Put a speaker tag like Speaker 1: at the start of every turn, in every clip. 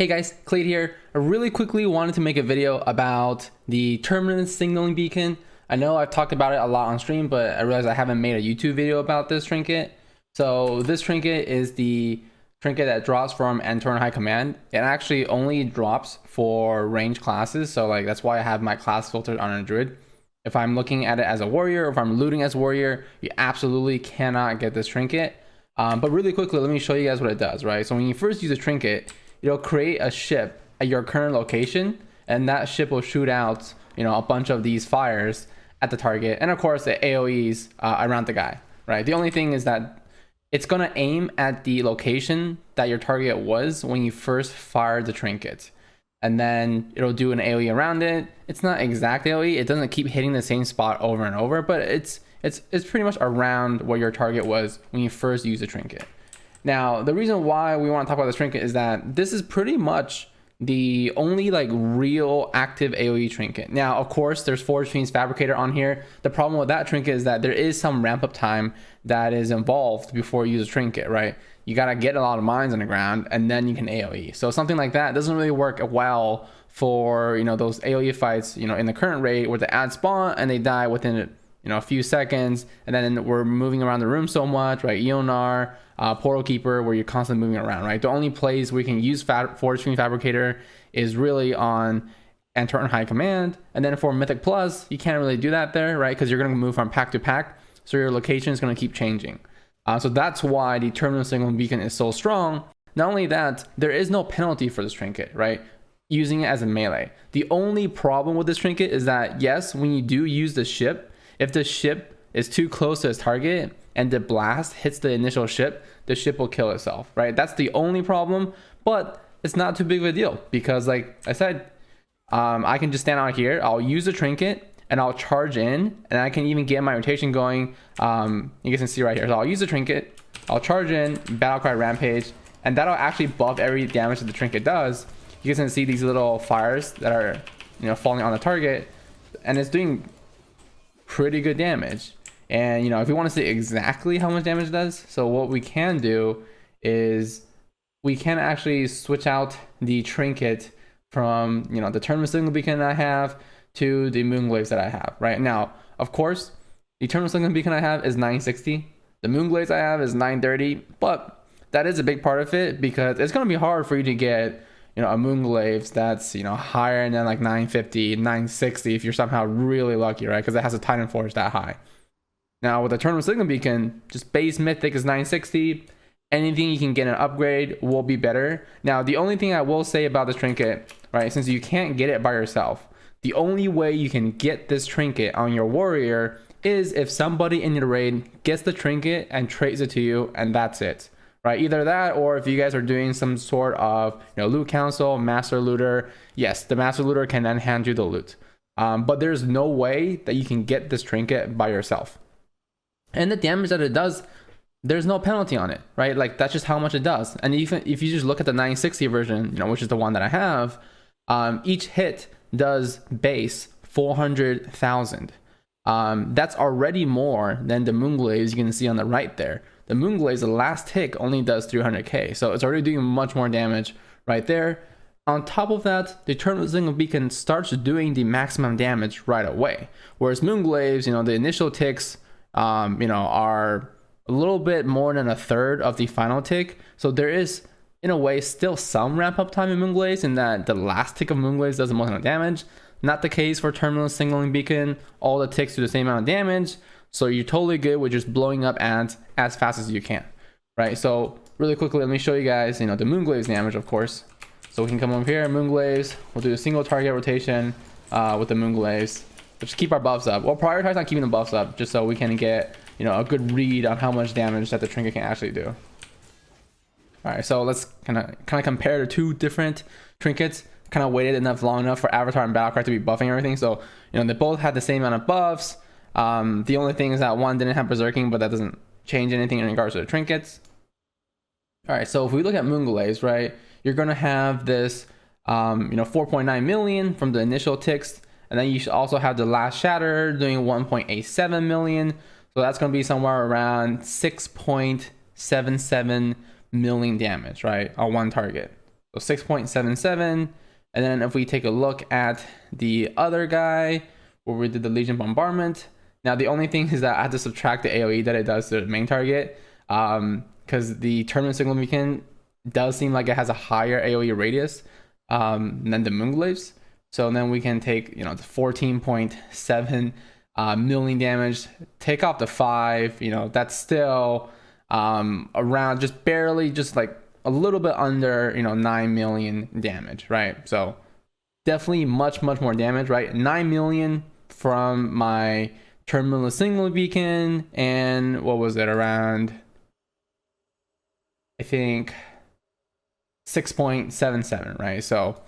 Speaker 1: Hey guys, Kelade here. I really quickly wanted to make a video about the Terminus Signaling Beacon. I know I've talked about it a lot on stream, but I realized I haven't made a YouTube video about this trinket. So this trinket is the trinket that drops from Antoran High Command. It actually only drops for range classes, so like that's why I have my class filtered on a druid. If I'm looking at it as a warrior, or if I'm looting as warrior, you absolutely cannot get this trinket. But really quickly, let me show you guys what it does, right? So when you first use a trinket, it'll create a ship at your current location, and that ship will shoot out, a bunch of these fires at the target, and of course the AOEs around the guy, right? The only thing is that it's gonna aim at the location that your target was when you first fired the trinket, and then it'll do an AOE around it. It's not exact AOE, it doesn't keep hitting the same spot over and over, but it's pretty much around where your target was when you first used the trinket. Now, the reason why we want to talk about this trinket is that this is pretty much the only like real active AOE trinket. Now, of course, there's Forge Fiend's Fabricator on here. The problem with that trinket is that there is some ramp up time that is involved before you use a trinket, right? You got to get a lot of mines on the ground and then you can AOE. So something like that doesn't really work well for, those AOE fights, in the current rate where they add spawn and they die within a few seconds, and then we're moving around the room so much, right? Ionar, Portal Keeper, where you're constantly moving around, right? The only place where you can use Forge Fiend Fabricator is really on Antoran High Command, and then for Mythic Plus, you can't really do that there, right? Because you're going to move from pack to pack, so your location is going to keep changing. So that's why the Terminus Signaling Beacon is so strong. Not only that, there is no penalty for this trinket, right? Using it as a melee. The only problem with this trinket is that, yes, when you do use the ship, if the ship is too close to its target and the blast hits the initial ship, the ship will kill itself, right? That's the only problem, but it's not too big of a deal because, like I said, I can just stand out here, I'll use the trinket, and I'll charge in, and I can even get my rotation going. You guys can see right here. So I'll use the trinket, I'll charge in, Battlecry Rampage, and that'll actually buff every damage that the trinket does. You guys can see these little fires that are, falling on the target, and it's doing pretty good damage. And if we want to see exactly how much damage it does, so what we can do is we can actually switch out the trinket from the Terminus Signaling Beacon I have to the Moonglaves that I have right now. Of course, the Terminus Signaling Beacon I have is 960, the Moonglaves I have is 930, but that is a big part of it because it's going to be hard for you to get a Moonglaves that's higher than like 950, 960 if you're somehow really lucky, right? Because it has a Titan Forge that high. Now with the Terminus Signaling Beacon, just base mythic is 960. Anything you can get an upgrade will be better. Now the only thing I will say about this trinket, right, since you can't get it by yourself, the only way you can get this trinket on your warrior is if somebody in your raid gets the trinket and trades it to you, and that's it. Right, either that, or if you guys are doing some sort of loot council, master looter, yes, the master looter can then hand you the loot. But there's no way that you can get this trinket by yourself. And the damage that it does, there's no penalty on it, right? Like that's just how much it does. And even if you just look at the 960 version, which is the one that I have, each hit does base 400,000. That's already more than the Moonglaves you can see on the right there. The Moonglaves, the last tick only does 300k, so it's already doing much more damage right there. On top of that, the Terminus Signaling Beacon starts doing the maximum damage right away, whereas Moonglaves, the initial ticks, are a little bit more than a third of the final tick. So there is, in a way, still some ramp up time in Moonglaves, in that the last tick of Moonglaves does the most amount of damage. Not the case for Terminus Signaling Beacon. All the ticks do the same amount of damage. So you're totally good with just blowing up ants as fast as you can, right? So really quickly, let me show you guys, the Moonglaves damage, of course. So we can come over here, Moonglaves. We'll do a single target rotation with the Moonglaves. Just keep our buffs up. We'll prioritize on keeping the buffs up just so we can get, a good read on how much damage that the trinket can actually do. All right, so let's kind of compare the two different trinkets. Kind of waited long enough for Avatar and Battlecry to be buffing everything. So, they both had the same amount of buffs. The only thing is that one didn't have berserking, but that doesn't change anything in regards to the trinkets. All right, so if we look at Moonglaves, right, you're going to have this 4.9 million from the initial ticks, and then you should also have the last shatter doing 1.87 million, so that's going to be somewhere around 6.77 million damage, right, on one target. So 6.77. And then if we take a look at the other guy where we did the Legion Bombardment, now the only thing is that I have to subtract the AoE that it does to the main target, because the Terminus Signaling Beacon does seem like it has a higher AoE radius than the Moonglaves. So then we can take, the 14.7 million damage, take off the 5, that's still around just barely, just like a little bit under, 9 million damage, right? So definitely much more damage, right? 9 million from my Terminus Signaling Beacon, and what was it, around, I think 6.77, right? So,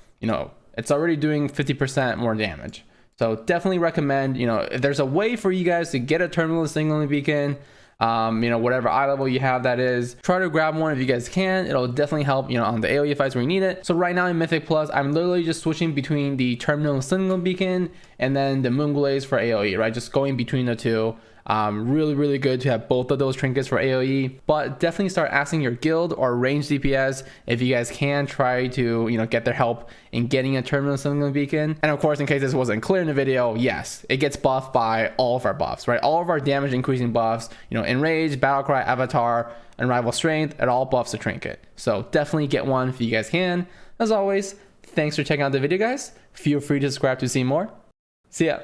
Speaker 1: it's already doing 50% more damage. So definitely recommend, if there's a way for you guys to get a Terminus Signaling Beacon, whatever eye level you have, that is, try to grab one if you guys can. It'll definitely help, on the AoE fights where you need it. So right now in Mythic Plus, I'm literally just switching between the Terminus Signaling Beacon and then the Moonglaze for AoE, right? Just going between the two. Really good to have both of those trinkets for AoE, but definitely start asking your guild or range DPS if you guys can try to, get their help in getting a Terminus Signaling Beacon. And of course, in case this wasn't clear in the video, yes, it gets buffed by all of our buffs, right? All of our damage increasing buffs, Enrage, Battlecry, Avatar, Unrivaled Strength, it all buffs the trinket. So definitely get one if you guys can. As always, thanks for checking out the video, guys. Feel free to subscribe to see more. See ya.